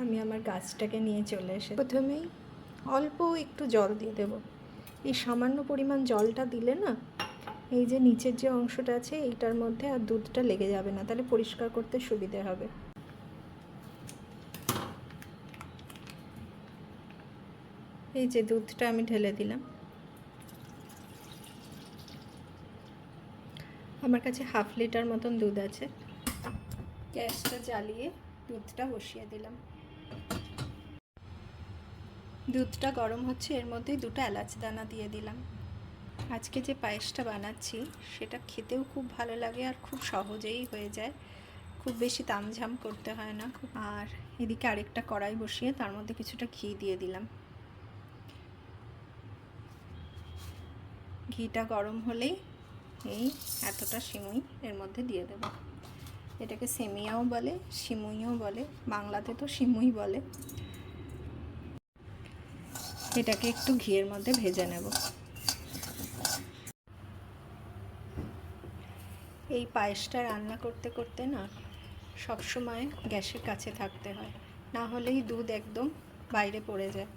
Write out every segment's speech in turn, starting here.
আমি আমার গাছটাকে নিয়ে চলে এসে প্রথমেই অল্প একটু জল দিয়ে দেব। এই সামান্য পরিমাণ জলটা দিলে না, এই যে নিচের যে অংশটা আছে এইটার মধ্যে আর দুধটা লেগে যাবে না, তাহলে পরিষ্কার করতে সুবিধে হবে। এই যে দুধটা আমি ঢেলে দিলাম। আমার কাছে 1/2 লিটার মতন দুধ আছে। গ্যাসটা জ্বালিয়ে দুধটা বসিয়ে দিলাম। দুধটা গরম হচ্ছে, এর মধ্যে 2টা এলাচ দানা দিয়ে দিলাম। আজকে যে পায়েসটা বানাচ্ছি সেটা খেতেও খুব ভালো লাগে আর খুব সহজেই হয়ে যায়, খুব বেশি তামঝাম করতে হয় না। আর এদিকে আরেকটা কড়াই বসিয়ে তার মধ্যে কিছুটা ঘি দিয়ে দিলাম। ঘিটা গরম হলেই এই এতটা সিমুই এর মধ্যে দিয়ে দেব। এটাকে সেমিয়াও বলে, সিমুইও বলে, বাংলাতে তো সিমুই বলে। এটাকে একটু ঘিয়ের মধ্যে ভেজে নেব। এই পায়েসটা রান্না করতে করতে না সবসময় গ্যাসের কাছে থাকতে হয়, না হলেই দুধ একদম বাইরে পড়ে যায়।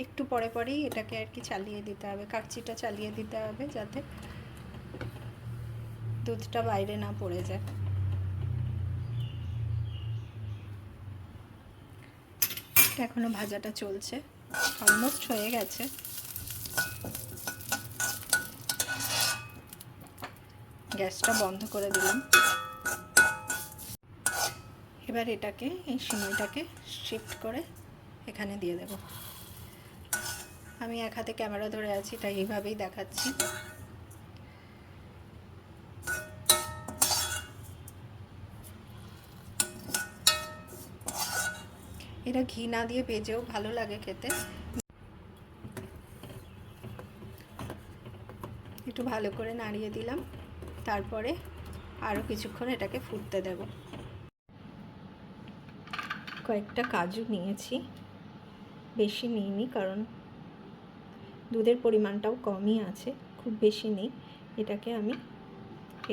একটু পরে পরেই এটাকে আর কি চালিয়ে দিতে হবে, কাচ্চিটা চালিয়ে দিতে হবে যাতে দুধটা বাইরে না পড়ে যায়। এখনো ভাজাটা চলছে, অলমোস্ট হয়ে গেছে। গ্যাসটা বন্ধ করে দিলাম। এবার এটাকে, এই সিমুইটাকে শিফট করে এখানে দিয়ে দেব। আমি এক হাতে ক্যামেরা ধরে আছি তাই এইভাবেই দেখাচ্ছি। এটা ঘি না দিয়ে ভেজেও ভালো লাগে খেতে। একটু ভালো করে নাড়িয়ে দিলাম, তারপরে আরও কিছুক্ষণ এটাকে ফুটতে দেব। কয়েকটা কাজু নিয়েছি, বেশি নিইনি কারণ দুধের পরিমাণটাও কমই আছে, খুব বেশি নেই। এটাকে আমি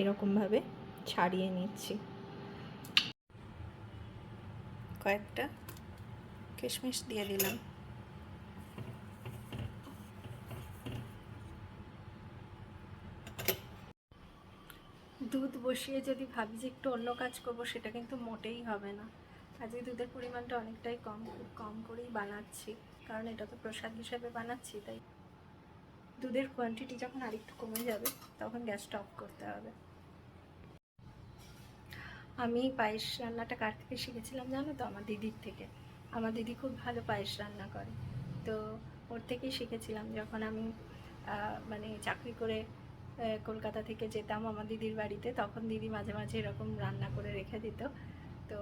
এরকমভাবে ছাড়িয়ে নিচ্ছি। কয়েকটা কিশমিশ দিয়ে দিলাম। দুধ বসিয়ে যদি ভাবি যে একটু অন্য কাজ করব, সেটা কিন্তু মোটেই হবে না। আজকে দুধের পরিমাণটা অনেকটাই কম, খুব কম করেই বানাচ্ছি, কারণ এটা তো প্রসাদ হিসাবে বানাচ্ছি। তাই দুধের কোয়ান্টিটি যখন আরেকটু কমে যাবে তখন গ্যাসটা অফ করতে হবে। আমি পায়েস রান্নাটা কার থেকে শিখেছিলাম জানো তো? আমার দিদির থেকে। আমার দিদি খুব ভালো পায়েস রান্না করে, তো ওর থেকেই শিখেছিলাম। যখন আমি মানে চাকরি করে কলকাতা থেকে যেতাম আমার দিদির বাড়িতে, তখন দিদি মাঝে মাঝে এরকম রান্না করে রেখে দিত, তো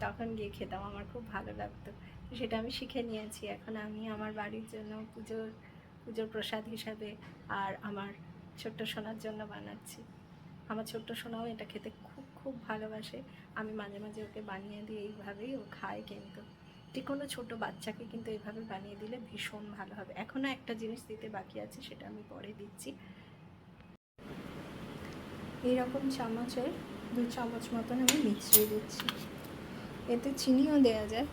তখন গিয়ে খেতাম, আমার খুব ভালো লাগতো। সেটা আমি শিখে নিয়েছি। এখন আমি আমার বাড়ির জন্য পুজোর প্রসাদ হিসাবে আর আমার ছোট্ট সোনার জন্য বানাচ্ছি। আমার ছোট্ট সোনাও এটা খেতে খুব খুব ভালোবাসে। আমি মাঝে মাঝে ওকে বানিয়ে দিই, এইভাবেই ও খায়। কিন্তু যে কোনো ছোটো বাচ্চাকে কিন্তু এইভাবে বানিয়ে দিলে ভীষণ ভালো হবে। এখনও একটা জিনিস দিতে বাকি আছে, সেটা আমি পরে দিচ্ছি। এইরকম চামচের 2 চামচ মতন আমি মিছরি দিচ্ছি। এতে চিনিও দেওয়া যায়,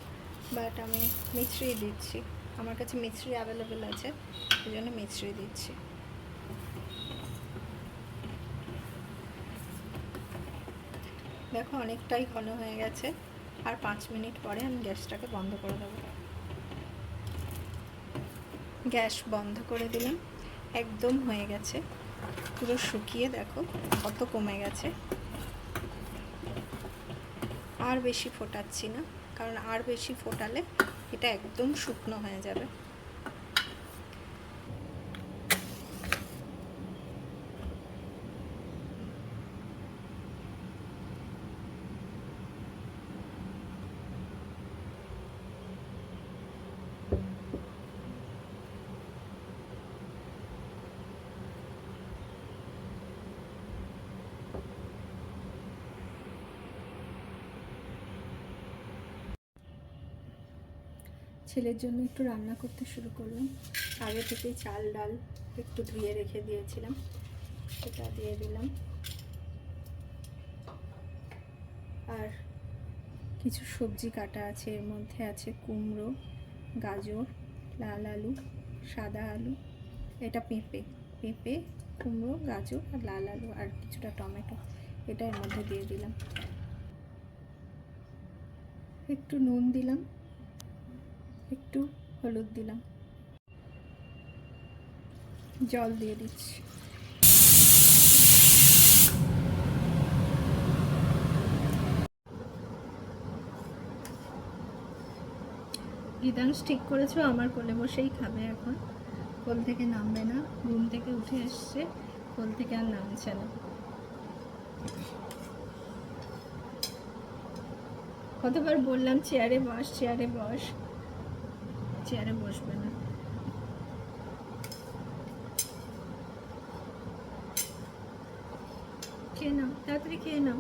বাট আমি মিছরি দিচ্ছি। আমার কাছে মিছরি অ্যাভেলেবেল আছে, এই জন্য মিছরি দিচ্ছি। দেখো অনেকটাই ঘন হয়ে গেছে, আর 5 মিনিট পরে আমি গ্যাসটাকে বন্ধ করে দেবো। গ্যাস বন্ধ করে দিলাম, একদম হয়ে গেছে, পুরো শুকিয়ে দেখো কত কমে গেছে। আর বেশি ফোটাচ্ছি না, কারণ আর বেশি ফোটালে এটা একদম শুকনো হয়ে যাবে। ছেলের জন্য একটু রান্না করতে শুরু করলাম। আগে থেকেই চাল ডাল একটু ধুয়ে রেখে দিয়েছিলাম, সেটা দিয়ে দিলাম। আর কিছু সবজি কাটা আছে, এর মধ্যে আছে কুমড়ো, গাজর, লাল আলু, সাদা আলু, এটা পেঁপে, পেঁপে, কুমড়ো, গাজর আর লাল আলু আর কিছুটা টমেটো, এটা এর মধ্যে দিয়ে দিলাম। একটু নুন দিলাম, একটু হলুদ দিলাম, জল দিয়ে দিচ্ছি। গীতাংশ ঠিক করেছো আমার কোলে বসেই খাবে এখন, কোল থেকে নামবে না, রুম থেকে উঠে এসছে, কোল থেকে আর নামছে না। কতবার বললাম চেয়ারে বস, চেয়ারে বস, চেয়ারে বসবে না। খেয়ে নাও, তাড়াতাড়ি খেয়ে নাও।